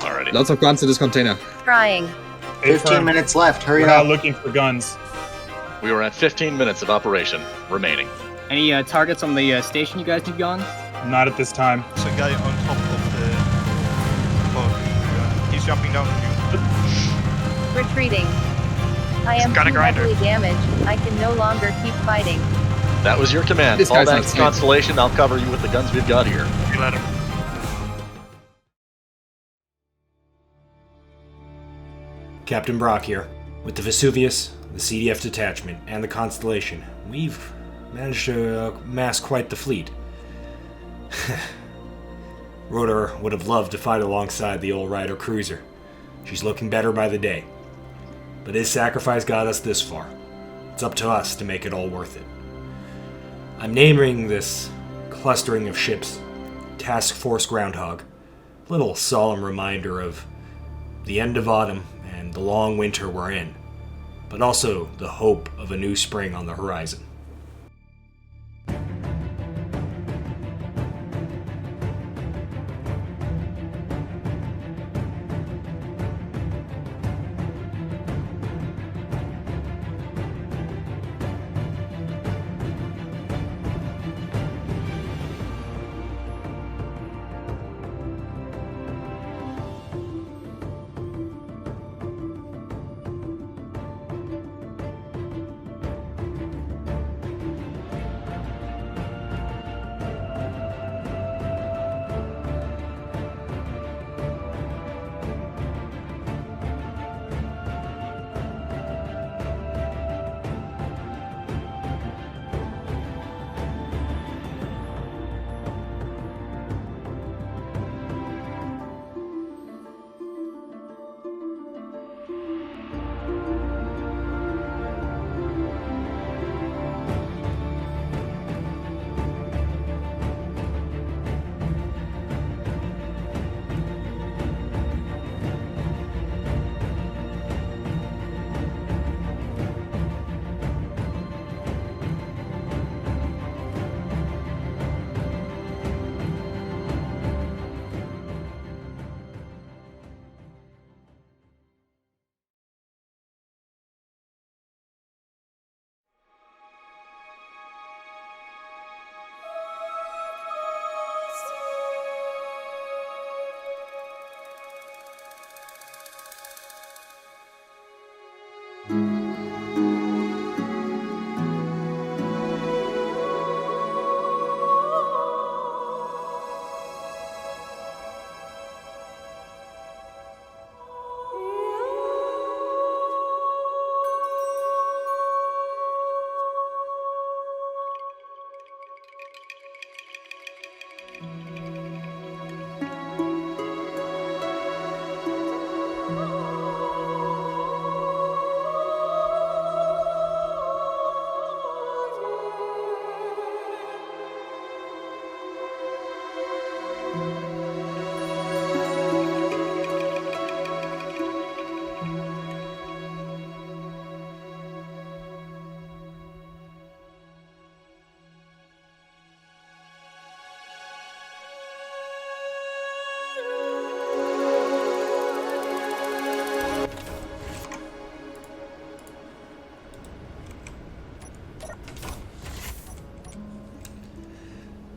already. Lots of guns in this container. Trying. 15 minutes left. Hurry We're up. not looking for guns. We were at 15 minutes of operation remaining. Any targets on the station you guys need gone? Not at this time. There's a guy on top of the boat. He's jumping down on you. Retreating. I am Got a too grinder. heavily damaged. I can no longer keep fighting. That was your command. This Fall guy's back not to safe. Constellation. I'll cover you with the guns we've got here. You let him. Captain Brock here. With the Vesuvius, the CDF detachment, and the Constellation, we've managed to amass quite the fleet. Rotor would have loved to fight alongside the old Ryder cruiser. She's looking better by the day. But his sacrifice got us this far. It's up to us to make it all worth it. I'm naming this clustering of ships Task Force Groundhog. A little solemn reminder of the end of autumn and the long winter we're in, but also the hope of a new spring on the horizon.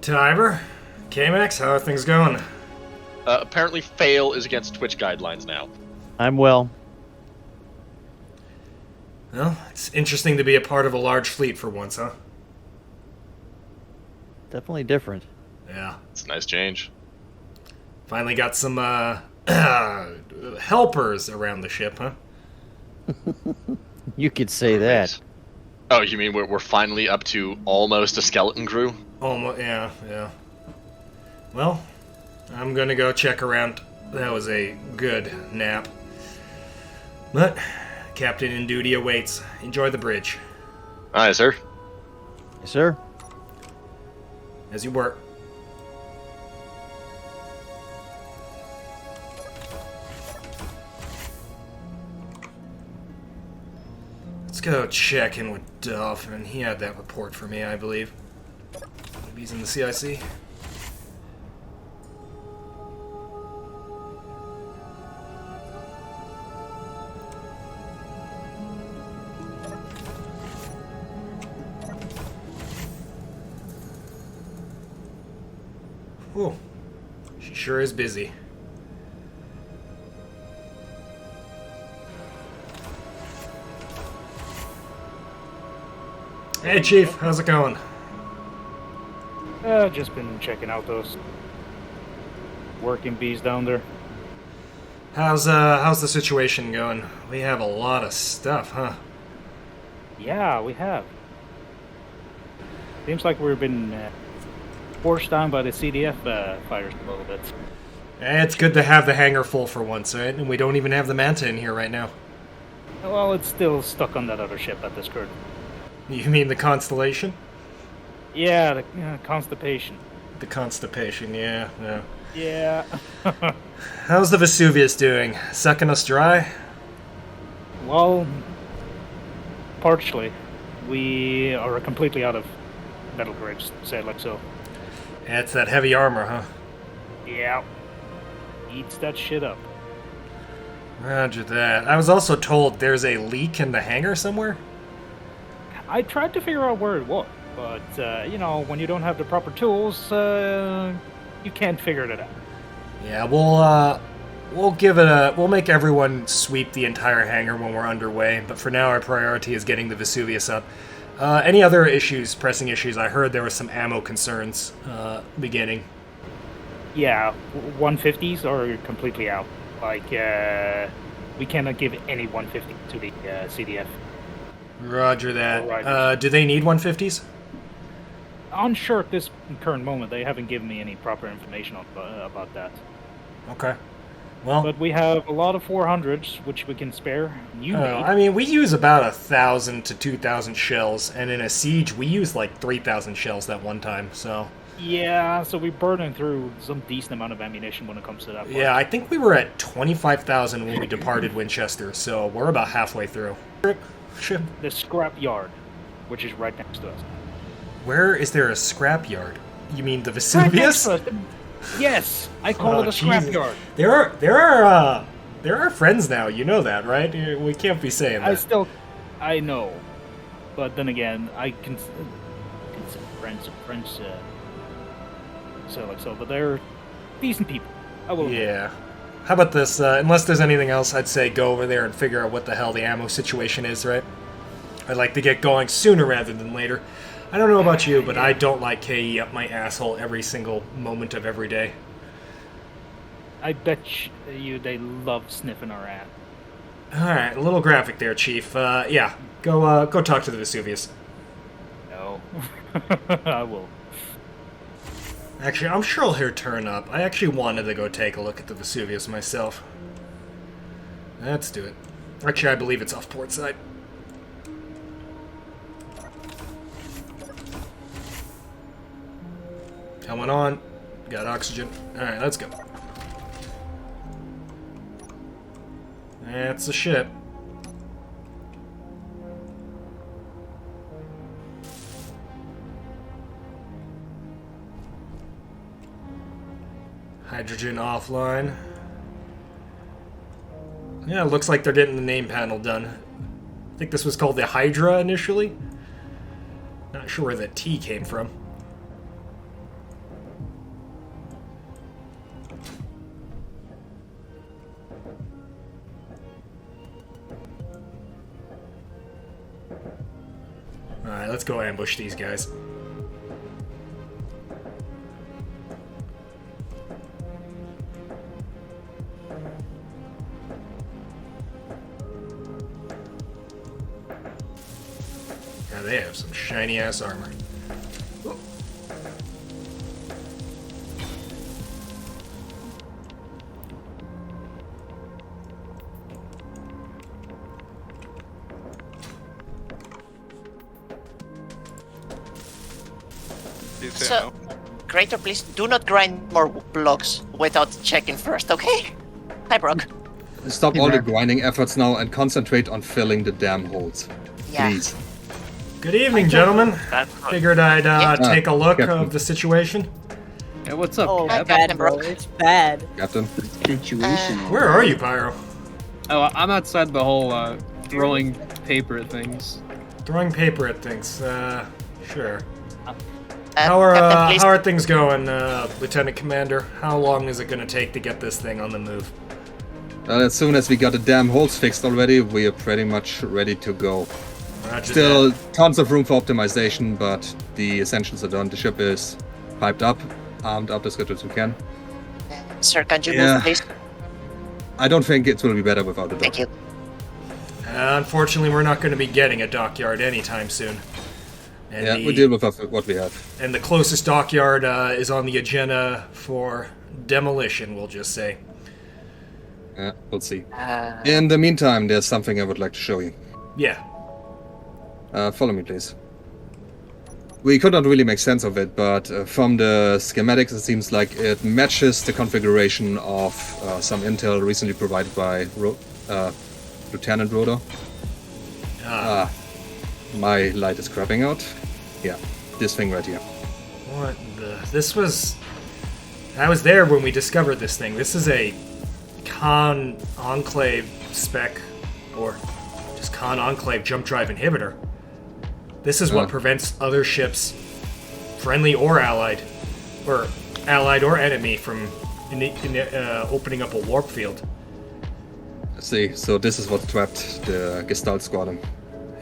Tiber, Kmax, how are things going? Apparently fail is against Twitch guidelines now. I'm well. Well, it's interesting to be a part of a large fleet for once, huh? Definitely different. Yeah. It's a nice change. Finally got some, helpers around the ship, huh? You could say that. Oh, you mean we're finally up to almost a skeleton crew? Almost, yeah. Well, I'm gonna go check around. That was a good nap. But, Captain in duty awaits. Enjoy the bridge. Aye, sir. Yes, sir. As you work. Let's go check in with Dolphin. He had that report for me, I believe. Maybe he's in the CIC. She sure is busy. Hey, Chief. How's it going? Just been checking out those working bees down there. How's the situation going? We have a lot of stuff, huh? Yeah, we have. Seems like we've been forced down by the CDF fighters a little bit. It's good to have the hangar full for once, right? And we don't even have the Manta in here right now. Well, it's still stuck on that other ship at this current. You mean the Constellation? Yeah, the constipation. The Constipation, yeah. Yeah. How's the Vesuvius doing? Sucking us dry? Well, partially. We are completely out of metal grids, say it like so. Yeah, it's that heavy armor, huh? Yeah. Eats that shit up. Roger that. I was also told there's a leak in the hangar somewhere? I tried to figure out where it was, but, when you don't have the proper tools, you can't figure it out. Yeah, we'll make everyone sweep the entire hangar when we're underway, but for now our priority is getting the Vesuvius up. Any other pressing issues? I heard there were some ammo concerns beginning. Yeah, 150s are completely out. Like, we cannot give any 150 to the CDF. Roger that. Do they need 150s? Unsure at this current moment. They haven't given me any proper information about that. Okay. Well, but we have a lot of 400s, which we can spare. I mean, we use about 1,000 to 2,000 shells, and in a siege, we use like 3,000 shells that one time, so... Yeah, so we're burning through some decent amount of ammunition when it comes to that part. Yeah, I think we were at 25,000 when we departed Winchester, so we're about halfway through. The scrap yard, which is right next to us. Where is there a scrap yard? You mean the Vesuvius? Right next to us. Yes, I call it a scrap yard. There are friends now. You know that, right? We can't be saying that. I know, but then again, I can friends, so, but they're decent people. I will. Yeah. How about this? Unless there's anything else, I'd say go over there and figure out what the hell the ammo situation is, right? I'd like to get going sooner rather than later. I don't know about you, but I don't like KE up my asshole every single moment of every day. I bet you they love sniffing our ass. Alright, a little graphic there, Chief. Yeah, go talk to the Vesuvius. No. I will. Actually, I'm sure I'll hear turn up. I actually wanted to go take a look at the Vesuvius myself. Let's do it. Actually, I believe it's off port side. Coming on. Got oxygen. Alright, let's go. That's the ship. Hydrogen offline. Yeah, it looks like they're getting the name panel done. I think this was called the Hydra initially. Not sure where the T came from. Alright, let's go ambush these guys. Yeah, they have some shiny-ass armor. So, Crater, please do not grind more blocks without checking first, okay? Hi, Brock. Stop all the grinding efforts now and concentrate on filling the damn holes. Yeah. Please. Good evening, gentlemen. Figured I'd take a look of the situation. Hey, what's up, Oh, Cap? Captain Brock. It's bad. Captain. Situation. Where are you, Pyro? Oh, I'm outside the whole throwing paper at things. Throwing paper at things. Sure. Captain, please. how are things going, Lieutenant Commander? How long is it going to take to get this thing on the move? As soon as we got the damn holes fixed already, we are pretty much ready to go. Roger Still that. tons of room for optimization, but the essentials are done. The ship is piped up, armed up as good as we can. Sir, can you Yeah. move, please? I don't think it will be better without a dock. Thank you. Unfortunately, we're not going to be getting a dockyard anytime soon. And Yeah, we deal with what we have. And the closest dockyard is on the agenda for demolition, we'll just say. Yeah, we'll see. In the meantime, there's something I would like to show you. Yeah. Follow me, please. We could not really make sense of it, but from the schematics, it seems like it matches the configuration of some intel recently provided by Lieutenant Roder. My light is crapping out. Yeah, this thing right here. What the... This was... I was there when we discovered this thing. This is a Khan Enclave spec, or just Khan Enclave jump drive inhibitor. This is what prevents other ships, friendly or allied or enemy, from opening up a warp field. I see, so this is what trapped the Gestalt Squadron.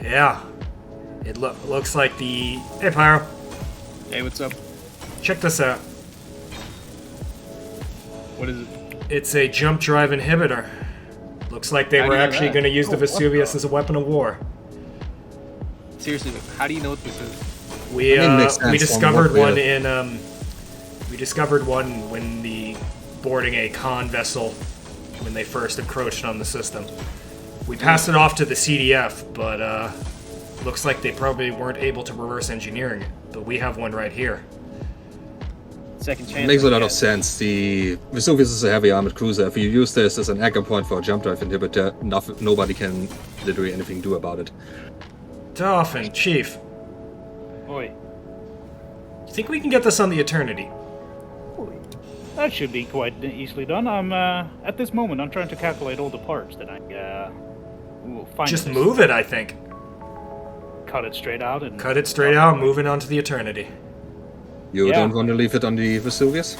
Yeah. It looks like the... Hey, Pyro. Hey, what's up? Check this out. What is it? It's a jump drive inhibitor. Looks like they How do were you know actually that? going to use the Oh, what Vesuvius the- as a weapon of war. Seriously, how do you know what this is? We I mean, makes sense we from discovered what one we in we discovered one when boarding a Khan vessel when they first encroached on the system. We passed it off to the CDF, but looks like they probably weren't able to reverse engineering it. But we have one right here. Second chance. It makes a lot of sense. The Vesuvius is a heavy armored cruiser. If you use this as an anchor point for a jump drive inhibitor, nobody can literally anything do about it. Dolphin, Chief, Oi. you think we can get this on the Eternity? That should be quite easily done. I'm at this moment I'm trying to calculate all the parts that I will find. Just this. move it, I think. Cut it straight out and Cut it straight out, move it onto the Eternity. You Yeah. don't want to leave it on the Vesuvius?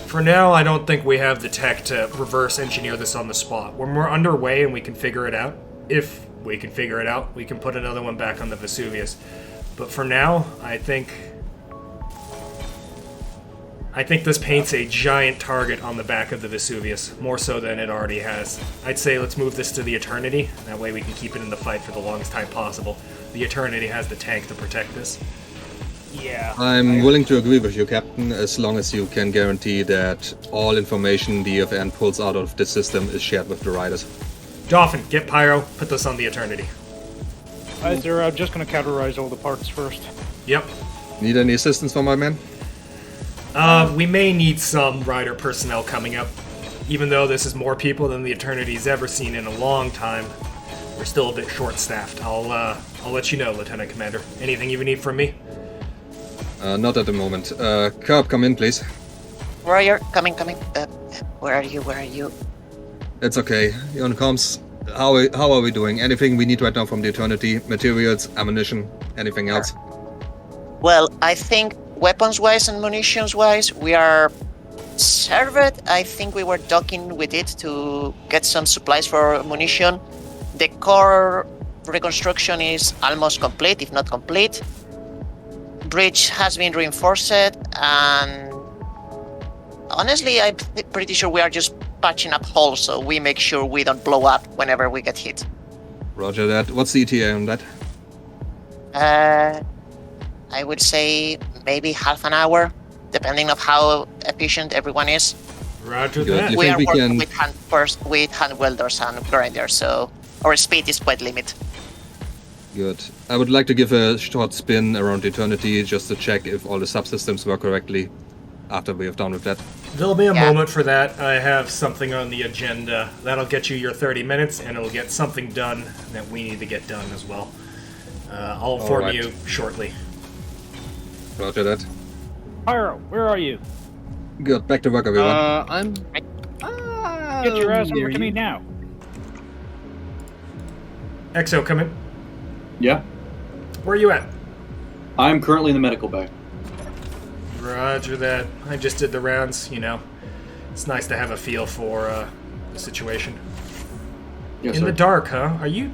For now, I don't think we have the tech to reverse engineer this on the spot. When we're underway and we can figure it out, if we can figure it out, we can put another one back on the Vesuvius. But for now, I think this paints a giant target on the back of the Vesuvius, more so than it already has. I'd say let's move this to the Eternity, that way we can keep it in the fight for the longest time possible. The Eternity has the tank to protect this. Yeah. I'm willing to agree with you, Captain, as long as you can guarantee that all information the FN pulls out of the system is shared with the riders. Dolphin, get Pyro, put this on the Eternity. Sir, I'm just gonna categorize all the parts first. Yep. Need any assistance from my men? We may need some rider personnel coming up. Even though this is more people than the Eternity's ever seen in a long time, we're still a bit short-staffed. I'll let you know, Lieutenant Commander. Anything you need from me? Not at the moment. Curb, come in, please. Roger, coming. Where are you? It's okay. On comms, how are we doing? Anything we need right now from the Eternity? Materials, ammunition, anything else? Well, I think weapons-wise and munitions-wise, we are served. I think we were docking with it to get some supplies for munition. The core reconstruction is almost complete, if not complete. Bridge has been reinforced, and honestly, I'm pretty sure we are just patching up holes so we make sure we don't blow up whenever we get hit. Roger that. What's the ETA on that? I would say maybe half an hour, depending on how efficient everyone is. Roger Good. that. You We think are we working can- with hand welders and grinders, so our speed is quite limited. Good. I would like to give a short spin around Eternity just to check if all the subsystems work correctly after we have done with that. There'll be a Yeah. moment for that. I have something on the agenda. That'll get you your 30 minutes, and it'll get something done that we need to get done as well. I'll inform Alright. you shortly. Roger that. Pyro, where are you? Good. Back to work, everyone. I'm. Get your ass near over to you. me now. Exo, come in. Yeah, Where are you at? I'm currently in the medical bay. Roger that. I just did the rounds, you know. It's nice to have a feel for the situation. Yes, In sir. the dark, huh? Are you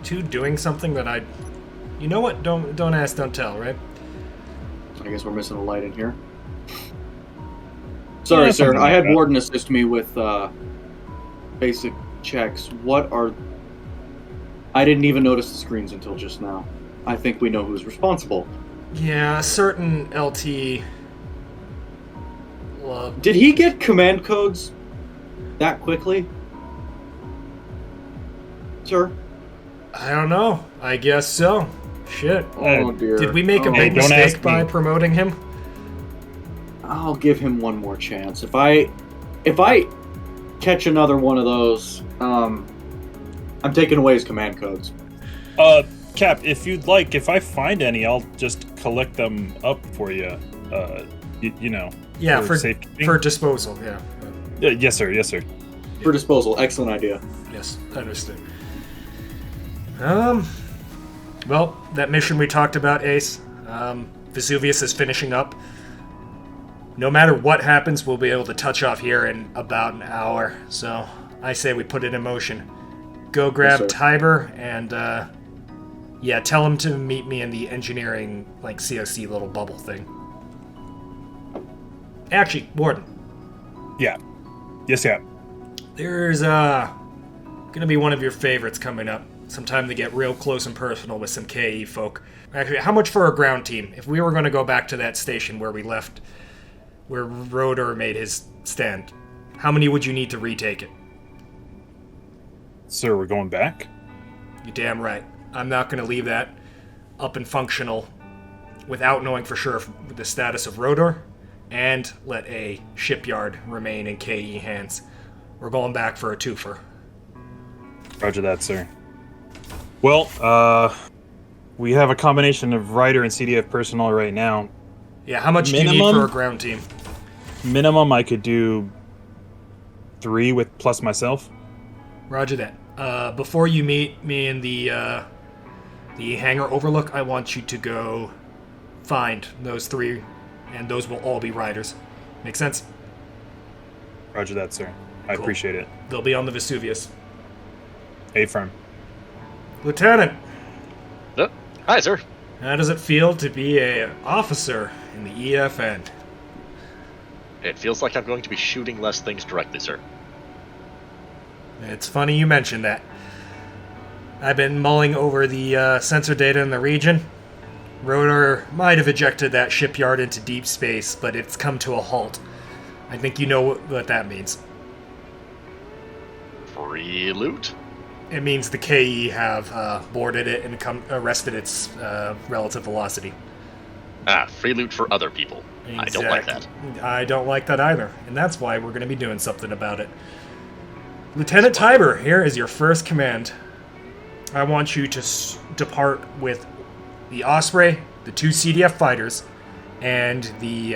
two doing something that I... You know what? Don't ask, don't tell, right? I guess we're missing a light in here. Sorry, Yeah, sir. something I like had that. Warden assist me with basic checks. What are... I didn't even notice the screens until just now. I think we know who's responsible. Yeah, a certain LT... Love. Did he get command codes that quickly? Sir? I don't know. I guess so. Shit. Oh, dear. Did we make a Oh. big don't mistake ask by me. promoting him? I'll give him one more chance. If I catch another one of those, I'm taking away his command codes. Cap, if you'd like, if I find any, I'll just collect them up for you. You know. Yeah, for safekeeping. disposal, yeah. Yes, sir. Yes, sir. For disposal, excellent idea. Yes, understood. Well, that mission we talked about, Ace, Vesuvius is finishing up. No matter what happens, we'll be able to touch off here in about an hour, so I say we put it in motion. Go grab Yes, sir. Tiber and, yeah, tell him to meet me in the engineering, like, COC little bubble thing. Actually, Warden, Yeah. Yes, yeah. there's, gonna be one of your favorites coming up. Sometime to get real close and personal with some KE folk. Actually, how much for a ground team? If we were gonna go back to that station where we left, where Rotor made his stand, how many would you need to retake it? Sir, we're going back? You're damn right. I'm not gonna leave that up and functional without knowing for sure the status of Rotor, and let a shipyard remain in KE hands. We're going back for a twofer. Roger that, sir. Well, we have a combination of Ryder and CDF personnel right now. Yeah, how much do you need Minimum? for a ground team? Minimum, I could do 3 with plus myself. Roger that. Before you meet me in the hangar overlook, I want you to go find those 3, and those will all be riders. Make sense? Roger that, sir. I Cool. appreciate it. They'll be on the Vesuvius. A-firm. Lieutenant, Hi, sir. how does it feel to be a officer in the EFN? It feels like I'm going to be shooting less things directly, sir. It's funny you mentioned that. I've been mulling over the sensor data in the region. Rotor might have ejected that shipyard into deep space, but it's come to a halt. I think you know what that means. Free loot? It means the KE have boarded it and arrested its relative velocity. Ah, free loot for other people. I don't like that. I don't like that either, and that's why we're going to be doing something about it. Lieutenant Tiber, here is your first command. I want you to depart with the Osprey, the 2 CDF fighters, and the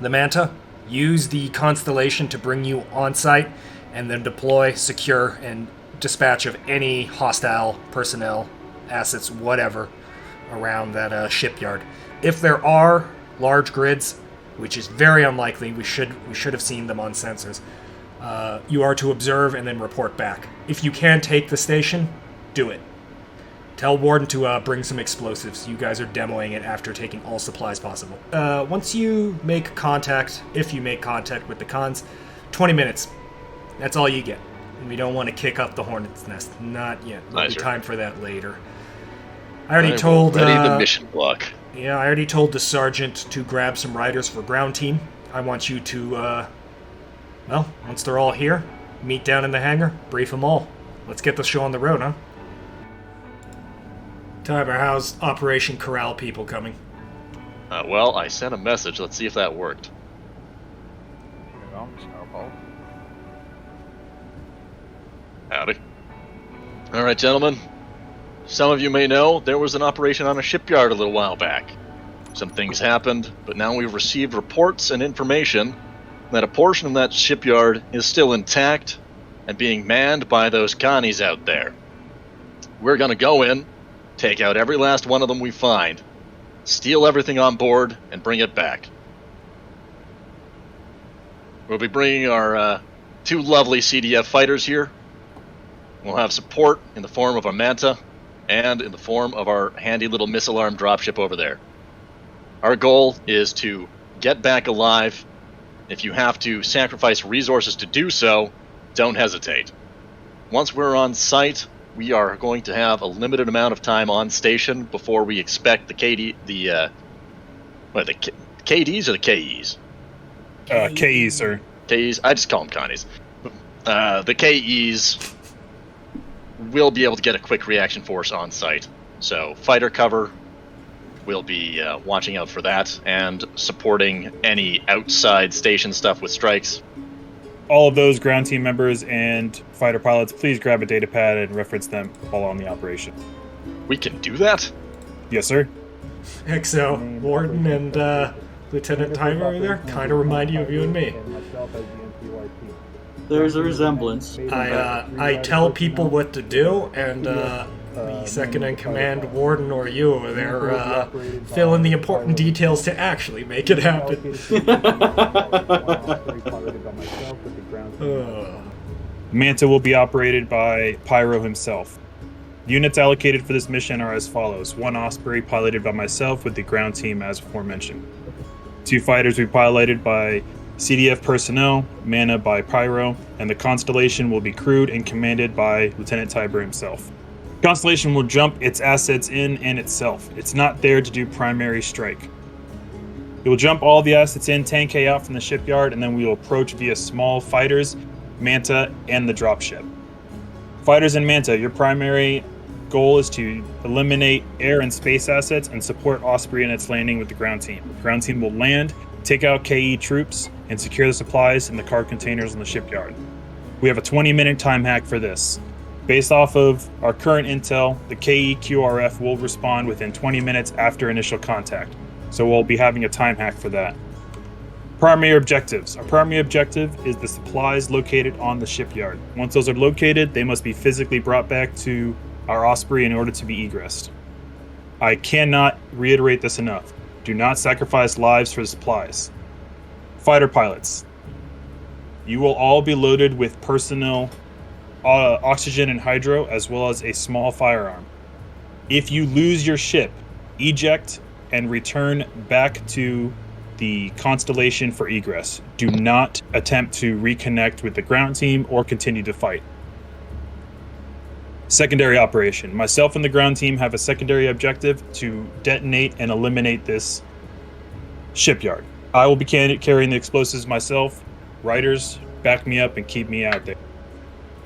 Manta. Use the Constellation to bring you on site, and then deploy, secure, and dispatch of any hostile personnel, assets, whatever, around that shipyard. If there are large grids, which is very unlikely, we should have seen them on sensors, you are to observe and then report back. If you can take the station, do it. Tell Warden to bring some explosives. You guys are demoing it after taking all supplies possible. Once you make contact, if you make contact with the cons, 20 minutes. That's all you get. And we don't want to kick up the hornet's nest. Not yet. There'll be time for that later. I already told... Ready the mission block. Yeah, I already told the sergeant to grab some riders for ground team. I want you to, well, once they're all here, meet down in the hangar, brief them all. Let's get the show on the road, huh? Tiber, how's Operation Corral people coming? Well, I sent a message. Let's see if that worked. Howdy. Alright, gentlemen. Some of you may know there was an operation on a shipyard a little while back. Some things happened, but now we've received reports and information that a portion of that shipyard is still intact and being manned by those Connies out there. We're gonna go in, take out every last one of them we find, steal everything on board, and bring it back. We'll be bringing our 2 lovely CDF fighters here. We'll have support in the form of a Manta and in the form of our handy little missile arm dropship over there. Our goal is to get back alive. If you have to sacrifice resources to do so, don't hesitate. Once we're on site, we are going to have a limited amount of time on station before we expect the KDs or the KEs? KEs, sir. KEs, I just call them Connies. The KEs will be able to get a quick reaction force on site. So fighter cover, we'll be watching out for that and supporting any outside station stuff with strikes. All of those ground team members and fighter pilots, please grab a data pad and reference them while on the operation. We can do that? Yes, sir. XO, Warden, and Lieutenant Timer over there kind of remind you of you and me. There's a resemblance. I tell people what to do, and the second in command warden or you over there fill in the important details to actually make it happen. Manta will be operated by Pyro himself. Units allocated for this mission are as follows. 1 Osprey piloted by myself with the ground team as aforementioned. 2 fighters will be piloted by CDF personnel, Mana by Pyro, and the Constellation will be crewed and commanded by Lieutenant Tiber himself. Constellation will jump its assets in and itself. It's not there to do primary strike. It will jump all the assets in, 10K out from the shipyard, and then we will approach via small fighters, Manta, and the dropship. Fighters and Manta, your primary goal is to eliminate air and space assets and support Osprey in its landing with the ground team. The ground team will land, take out KE troops, and secure the supplies in the cargo containers in the shipyard. We have a 20-minute time hack for this. Based off of our current intel, the KE QRF will respond within 20 minutes after initial contact, so we'll be having a time hack for that. Primary objectives. Our primary objective is the supplies located on the shipyard. Once those are located, they must be physically brought back to our Osprey in order to be egressed. I cannot reiterate this enough. Do not sacrifice lives for the supplies. Fighter pilots. You will all be loaded with personnel, oxygen and hydro, as well as a small firearm. If you lose your ship, eject and return back to the Constellation for egress. Do not attempt to reconnect with the ground team or continue to fight. Secondary operation. Myself and the ground team have a secondary objective to detonate and eliminate this shipyard. I will be carrying the explosives myself. Riders, back me up and keep me out there.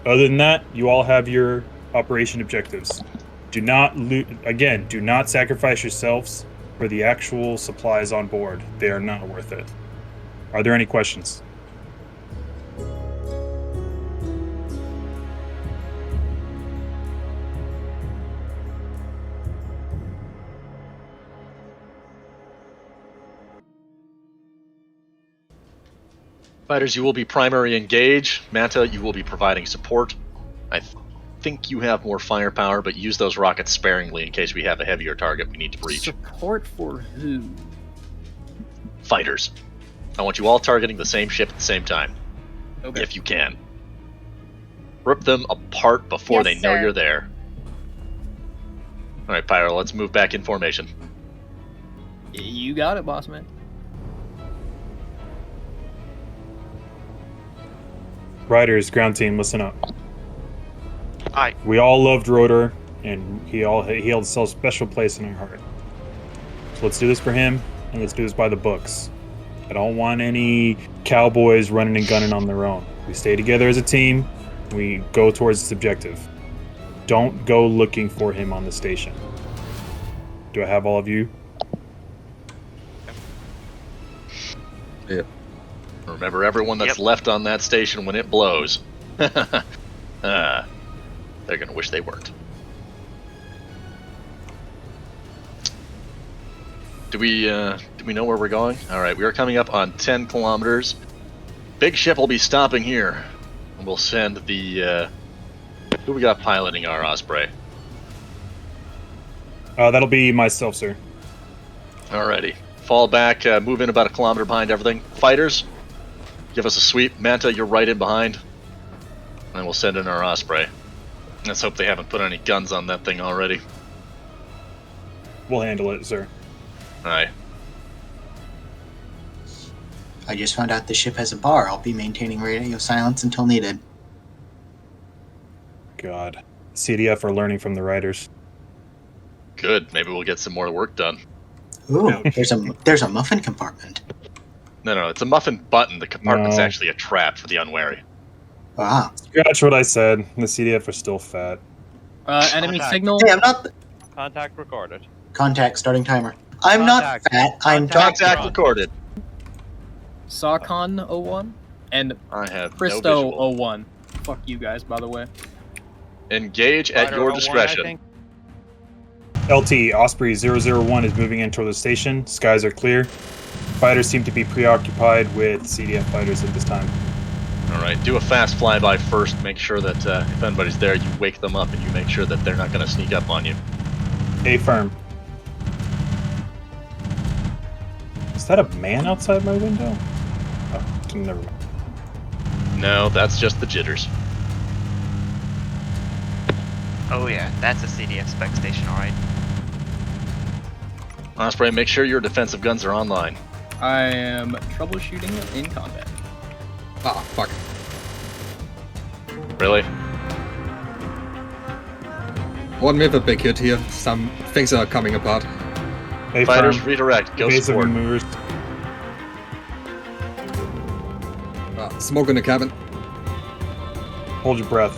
Other than that, you all have your operation objectives. Do not do not sacrifice yourselves for the actual supplies on board. They are not worth it. Are there any questions? Fighters, you will be primary engage. Manta, you will be providing support. I think you have more firepower, but use those rockets sparingly in case we have a heavier target we need to breach. Support for who? Fighters. I want you all targeting the same ship at the same time. Okay. If you can. Rip them apart before they know you're there. Alright, Pyro, let's move back in formation. You got it, boss man. Riders, ground team, listen up. Aye. We all loved Rotor, and he held a special place in our heart. So let's do this for him, and let's do this by the books. I don't want any cowboys running and gunning on their own. We stay together as a team. We go towards this objective. Don't go looking for him on the station. Do I have all of you? Yeah. Remember everyone that's left on that station when it blows. They're gonna wish they weren't. Do we know where we're going? Alright, we are coming up on 10 kilometers. Big ship will be stopping here. And we'll send the who we got piloting our Osprey? That'll be myself, sir. Alrighty. Fall back, move in about a kilometer behind everything. Fighters, give us a sweep. Manta, you're right in behind. And we'll send in our Osprey. Let's hope they haven't put any guns on that thing already. We'll handle it, sir. Aye. I just found out the ship has a bar. I'll be maintaining radio silence until needed. God. CDF are learning from the writers. Good. Maybe we'll get some more work done. Ooh, there's a muffin compartment. No, it's a muffin button. The compartment's No. actually a trap for the unwary. Ah. Scratch what I said. The CDF are still fat. Enemy signal. Hey, I'm not. Contact recorded. Contact starting timer. I'm not fat. I'm Contact recorded. Sarkon 01 and I have Christo no visual. 01. Fuck you guys, by the way. Engage at your discretion. LT, Osprey 001 is moving in toward the station. Skies are clear. Fighters seem to be preoccupied with CDF fighters at this time. Alright, do a fast flyby first. Make sure that if anybody's there, you wake them up and you make sure that they're not going to sneak up on you. Affirm. Is that a man outside my window? Oh, never mind. No, that's just the jitters. Oh yeah, that's a CDF spec station, alright. Osprey, make sure your defensive guns are online. I am troubleshooting in combat. Ah, fuck. Really? One with a big hit here. Some things are coming apart. Affirm. Fighters, redirect. Go Evasive support. maneuvers. Smoke in the cabin. Hold your breath.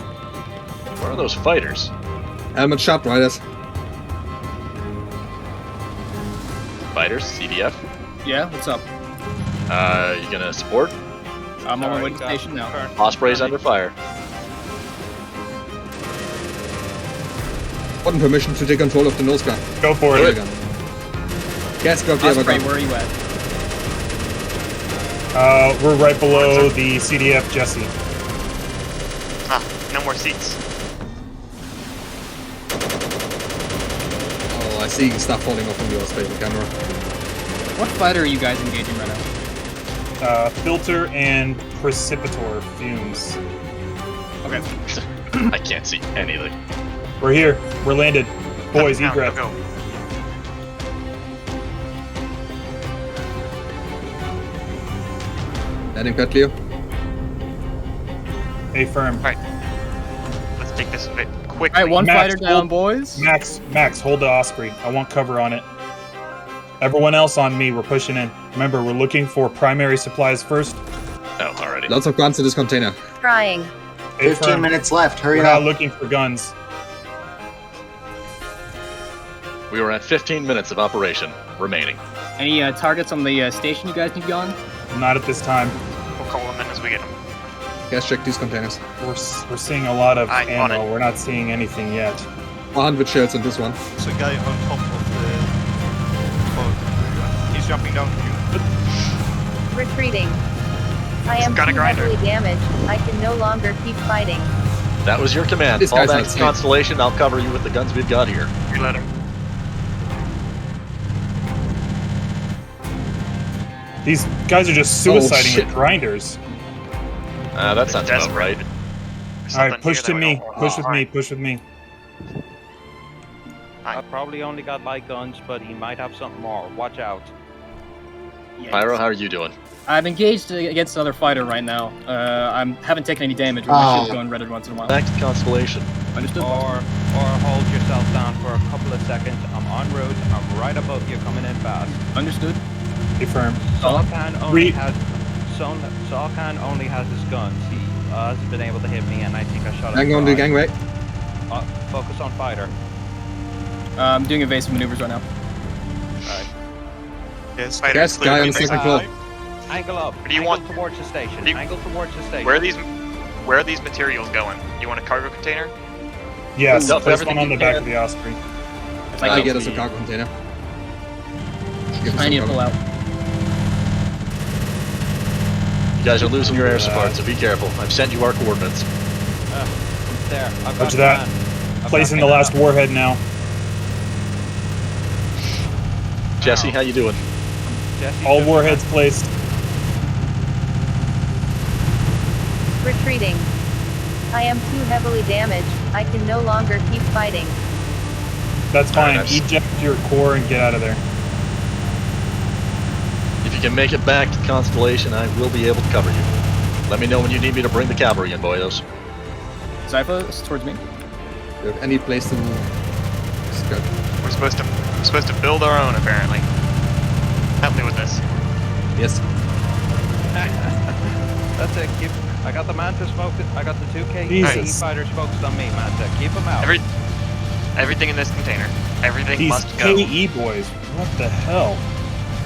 Where are those fighters? Helmet shot, riders. Fighters, CDF. Yeah, what's up? You gonna support? I'm on my way to station now. Osprey's under fire. Gotten permission to take control of the nose gun. Go for Air it. gun. Gas gun, the other Osprey, gun. where are you at? We're right below the CDF Jesse. Ah, no more seats. Oh, I see stuff falling off from your spatial camera. What fighter are you guys engaging right now? Filter and precipitator fumes. Okay. I can't see anything. We're here. We're landed. Boys, Now, egress. go. Landing pad clear. Affirm. Right. Let's take this a bit quickly. Alright, one Max, fighter down, hold- boys. Max, hold the Osprey. I want cover on it. Everyone else on me. We're pushing in. Remember, we're looking for primary supplies first. Oh, already. Lots of guns in this container. Trying. 15 minutes left. Hurry We're up. not looking for guns. We were at 15 minutes of operation remaining. Any targets on the station you guys need gone? Not at this time. We'll call them in as we get them. Gas check these containers. We're seeing a lot of Aye, on ammo. it. We're not seeing anything yet. 100 shells in this one. So guy on top of the boat. He's jumping down. Retreating. I am Got a too grinder. heavily damaged. I can no longer keep fighting. That was your command. This Fall guy's back not to safe. Constellation. I'll cover you with the guns we've got here. Reload him. These guys are just Oh, suiciding shit. with grinders. That sounds about right. There's All right, something push here to that we me. don't want. Push with me. Alright. Push with me. I probably only got light guns, but he might have something more. Watch out. Pyro, how are you doing? I'm engaged against another fighter right now. I haven't taken any damage, but my ship's going redded once in a while. Back to Constellation. Understood. Or hold yourself down for a couple of seconds. I'm en route. I'm right above you, coming in fast. Understood. Affirm. Salkan only has his guns. He hasn't been able to hit me, and I think I shot him. Hang on the twice. gangway. Focus on fighter. I'm doing evasive maneuvers right now. Alright. Yes, Gas guy on the second floor. Angle up. What do you Angle want? towards the station. Angle towards the station. Where are these materials going? You want a cargo container? Yes, Dump place everything one on you the back can. of the Osprey. I get us a cargo container. Give us I some need to cover. pull out. You guys are losing your air support, so be careful. I've sent you our coordinates. There. I've Roger got that. command. I've Placing got the last command. warhead now. Jesse, how you doing? Jesse All just- warheads placed. Retreating. I am too heavily damaged. I can no longer keep fighting. That's fine. Alright, Eject your core and get out of there. If you can make it back to Constellation, I will be able to cover you. Let me know when you need me to bring the cavalry in, boyos. Zypha, it's towards me. Do you have any place to scout? We're supposed to build our own, apparently. Help me with this. Yes. That's it. I got the Mantis focused. I got the 2 KE Jesus. fighters focused on me, Manta. Keep them out. Everything in this container. Everything These must go. KE boys, what the hell?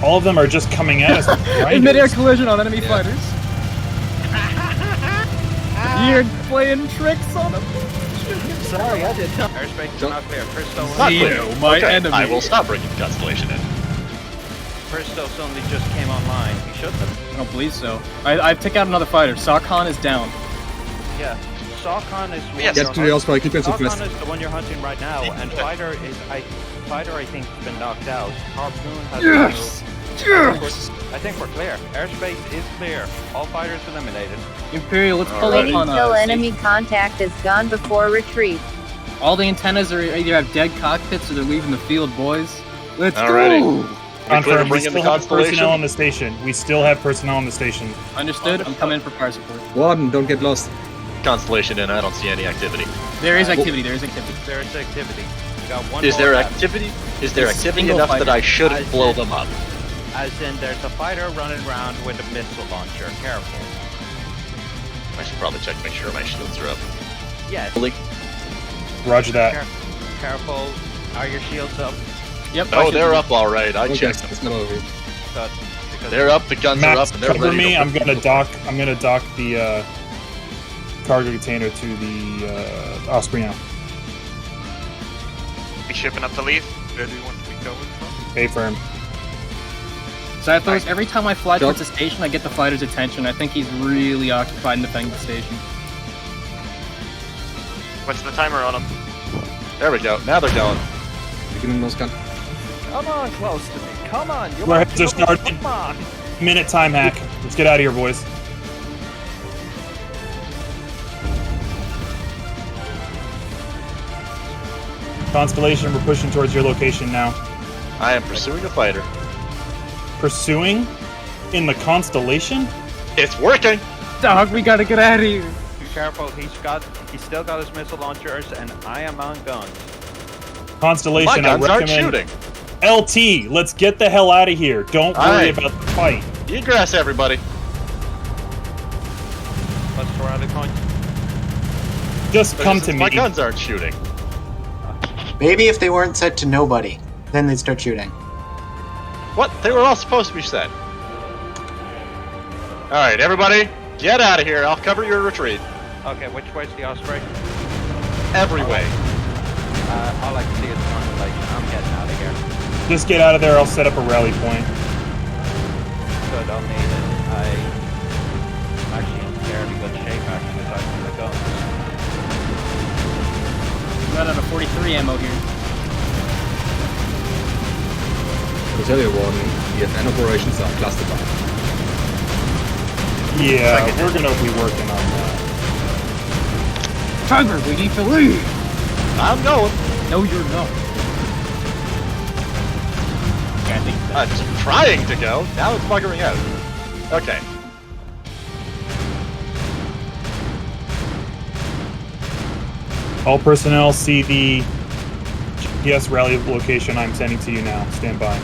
All of them are just coming at us with In mid-air grinders. collision on enemy fighters. You're playing tricks on them. Sorry, I did not. Airspace is not clear. Christo, Not Zeno, clear. my Okay, enemy. I will stop bringing Constellation in. Christo suddenly just came online. He should have. I don't believe so. I took out another fighter. Sakhan is down. Yeah. Sawcon is the one Get you're to the Osprey, keep it Sawcon fast. is the one you're hunting right now, and Fighter I think has been knocked out. Harpoon has been moved. Yes! I think we're clear. Airspace is clear. All fighters eliminated. Imperial, let's pull Wait up on until us. enemy contact is gone before retreat. All the antennas are either have dead cockpits or they're leaving the field, boys. Let's Alrighty. go! We clear to Confirm, we bring in still the have personnel Constellation? on the station. We still have personnel on the station. Understood? I'm coming in for fire support. Warden, don't get lost. Constellation in, I don't see any activity. There is activity, there is activity. There is activity. We got one Is more there left. activity? Is there There's activity single enough that I fighters. shouldn't blow them up? As in, there's a fighter running around with a missile launcher. Careful. I should probably check to make sure my shields are up. Yes. Really? Roger that. Careful. Are your shields up? Yep. Oh, they're up all right. I Okay, checked them. it's not over. Good. Because They're up. The guns are Max, up, and they're cover ready. me. to I'm gonna dock the cargo container to the Osprey now. We shipping up the leaf? Where do you want to be going from? A firm. Zyphos, every time I fly Doc. towards the station, I get the fighter's attention. I think he's really occupied in defending the station. What's the timer on them? There we go. Now they're going. Beginning most gun. come on close to me. Come on. You We're want to just started. Come on. Minute time hack. Let's get out of here, boys. Constellation, we're pushing towards your location now. I am pursuing a fighter. Pursuing? In the Constellation? It's working. Dog, we gotta get out of here. Be careful. He's still got his missile launchers, and I am on guns. Constellation, My guns I aren't recommend... shooting. LT, let's get the hell out of here. Don't worry Aye. about the fight. Egress, everybody. What's the rally point? Just come to Since me. my guns aren't shooting. Maybe if they weren't set to nobody, then they'd start shooting. What? They were all supposed to be set. Alright, everybody, get out of here. I'll cover your retreat. Okay, which way's the Osprey? Every way. All I can see is Constellation. I'm getting out of here. Just get out of there. I'll set up a rally point. Good, I'll need it. I'm actually in fairly good shape, actually, aside from the guns. I'm out of 43 ammo here. To tell you, Warden, EFN operations are classified. Yeah, we're gonna be working on that. Tiger, we need to leave. I'm going. No, you're not. I'm just trying to go. Now it's buggering out. Okay. All personnel see the GPS rally location I'm sending to you now. Stand by.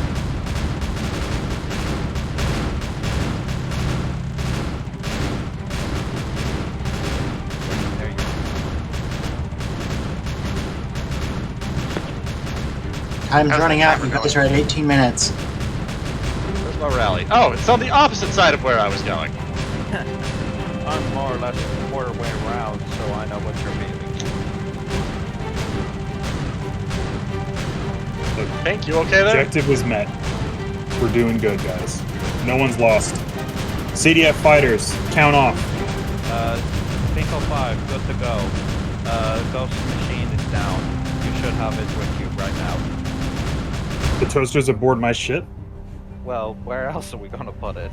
There you go. Time's How's running the out. timer You guys going? are at 18 minutes. Where's my rally? Oh, it's on the opposite side of where I was going. I'm more or less a quarter way around, so I know what you're meaning. Hank, you okay there? Objective was met. We're doing good, guys. No one's lost. CDF fighters, count off. Finko 5, good to go. Ghost machine is down. You should have it with you right now. The toaster's aboard my ship? Well, where else are we gonna put it?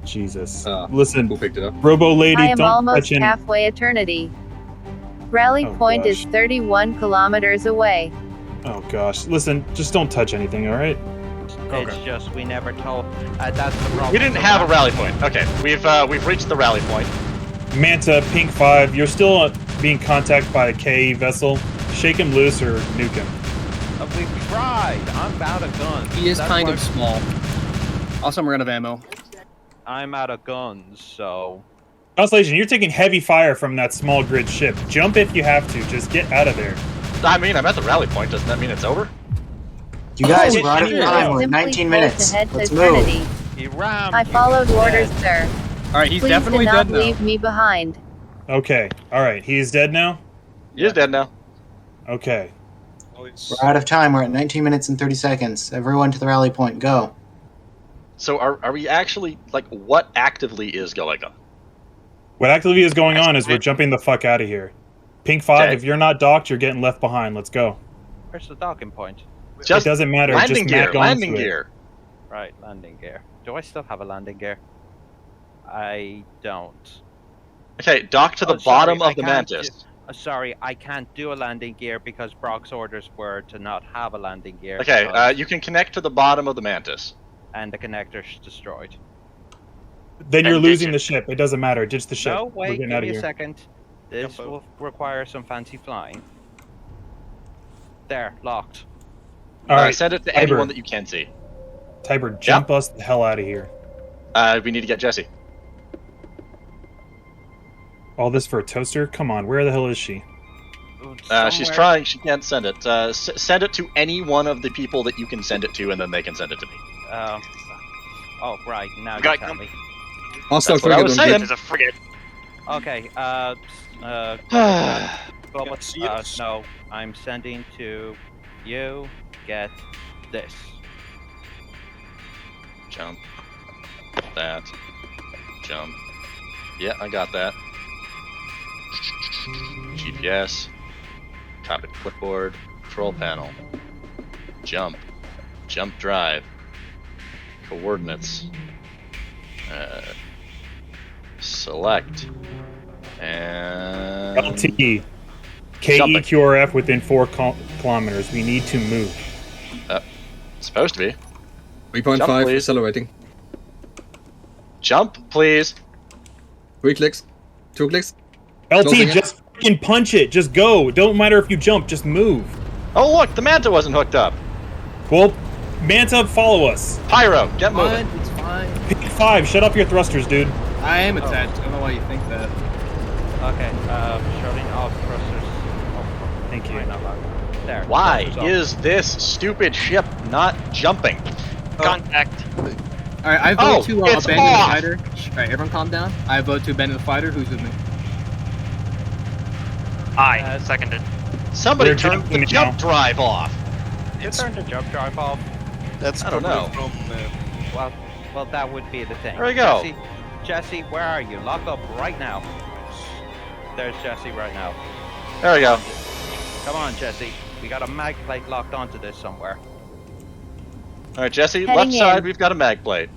Jesus. Listen, Who picked it up? Robo Lady, I am don't almost touch any... halfway eternity. Rally Oh, point is gosh. 31 kilometers away. Oh gosh. Listen, just don't touch anything, alright? It's just we never told. That's the problem. We didn't have a rally point. Okay, we've reached the rally point. Manta, Pink 5, you're still being contacted by a KE vessel. Shake him loose or nuke him. We tried. I'm out of guns. He is That's kind why- of small. Also, I'm out of ammo. I'm out of guns, so. Constellation, you're taking heavy fire from that small grid ship. Jump if you have to. Just get out of there. I mean, I'm at the rally point. Doesn't that mean it's over? You guys, Oh, we're out of shit. time. We're at Simply 19 pull minutes. to head to Let's eternity. move. He rammed. I followed orders, sir. Alright, he's Please definitely do not dead now. leave me behind. Okay, alright. He's dead now? He is dead now. Okay. We're out of time. We're at 19 minutes and 30 seconds. Everyone to the rally point. Go. So are we actually, like, what actively is going on? What activity is going on is we're jumping the fuck out of here. Pink 5, Okay. if you're not docked, you're getting left behind. Let's go. Where's the docking point? Just it doesn't matter. landing Just gear, mag onto landing it. gear. Right, landing gear. Do I still have a landing gear? I don't. Okay, dock to the Oh, sorry, bottom I of the can't Mantis. Sorry, I can't do a landing gear because Brock's orders were to not have a landing gear. Okay, because- you can connect to the bottom of the Mantis. and the connector's destroyed. Then you're And losing ditch the ship. It doesn't matter. Ditch the ship. No, We're wait, getting give out me of a here. second. This will require some fancy flying. There, locked. Alright, Send it to Tiber. anyone that you can see. Tiber, jump us the hell out of here. We need to get Jesse. All this for a toaster? Come on, where the hell is she? She's Somewhere- trying. She can't send it. Send it to any one of the people that you can send it to, and then they can send it to me. Oh, right, now you Got tell him. me. Hostile That's what I frigate was on saying. grid. There's a frigate. Okay, no, I'm sending to you, get this. Jump. That. Jump. Yeah, I got that. GPS. Cockpit clipboard. Control panel. Jump. Jump drive. Coordinates. Select. And... LT. Jumping. KEQRF within 4 kilometers. We need to move. Supposed to be. 3.5, Jump, please. accelerating. Jump, please. 3 clicks. 2 clicks. LT, Closing it. just fucking punch it. Just go. Don't matter if you jump. Just move. Oh, look, the Manta wasn't hooked up. Well, Manta, follow us. Pyro, get moving. It's fine. Pink 5, shut up your thrusters, dude. I am attached. I don't know why you think that. Okay, shutting off thrusters. Thank you. Why not lock? There. Why thrusters off. is this stupid ship not jumping? Contact. Alright, I Oh, vote to it's abandon off! the fighter. Alright, everyone calm down. I vote to abandon the fighter. Who's with me? I seconded. Somebody We're turned jumping the now. jump drive off. You turned the jump drive off. That's I don't know. Well, that would be the thing. There we go. Jesse, where are you? Lock up right now. There's Jesse right now. There we go. Come on, Jesse. We got a mag plate locked onto this somewhere. All right, Jesse, Heading left side, in. we've got a mag plate.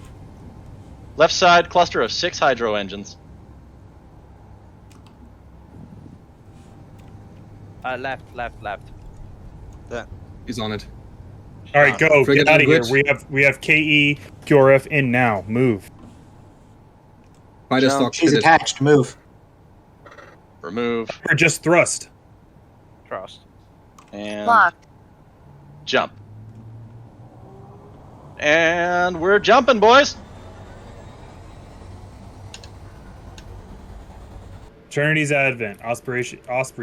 Left side, cluster of 6 hydro engines. Left. He's on it. All right, go. Frigate Get out of on here. grid. We have KEQRF in now. Move. Fighter Jump. stock She's fitted. attached. Move. Remove Or just thrust. Trust. and Locked. jump. And we're jumping, boys. Trinity's Advent. Osprey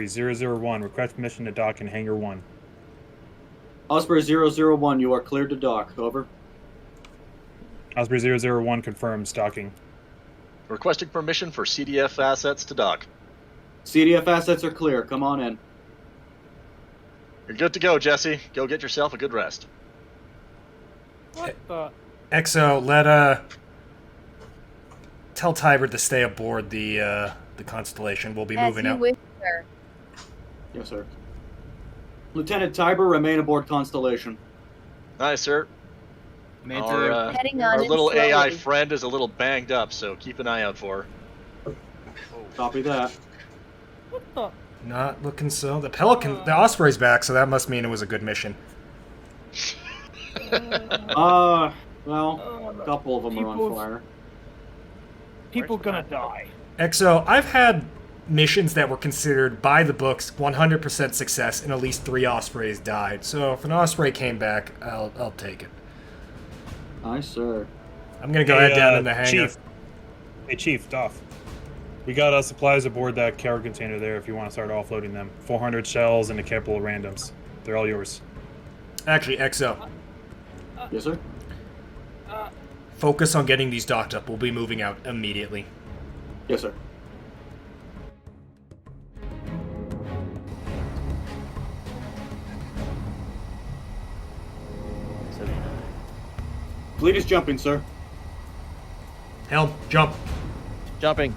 001. Request permission to dock in Hangar 1. Osprey 001, you are cleared to dock. Over. Osprey 001 confirms docking. Requesting permission for CDF assets to dock. CDF assets are clear. Come on in. You're good to go, Jesse. Go get yourself a good rest. What the? Exo, tell Tiber to stay aboard the Constellation. We'll be As moving you out. wish, sir. Yes, sir. Lieutenant Tiber, remain aboard Constellation. Aye, sir. Manta, Heading Our on in little slowly. AI friend is a little banged up, so keep an eye out for her. Copy that. Not looking so. The Pelican, the Osprey's back, so that must mean it was a good mission. Well, a couple of them are on fire. People gonna die. EXO, I've had missions that were considered by the books 100% success, and at least 3 Ospreys died. So if an Osprey came back, I'll take it. Aye, sir. I'm gonna go head down in the hangar. Chief. Hey, Chief, Doff. We got supplies aboard that cargo container there if you want to start offloading them. 400 shells and a couple of randoms. They're all yours. Actually, EXO, Yes, sir. focus on getting these docked up. We'll be moving out immediately. Yes, sir. Fleet is jumping, sir. Helm, jump. Jumping.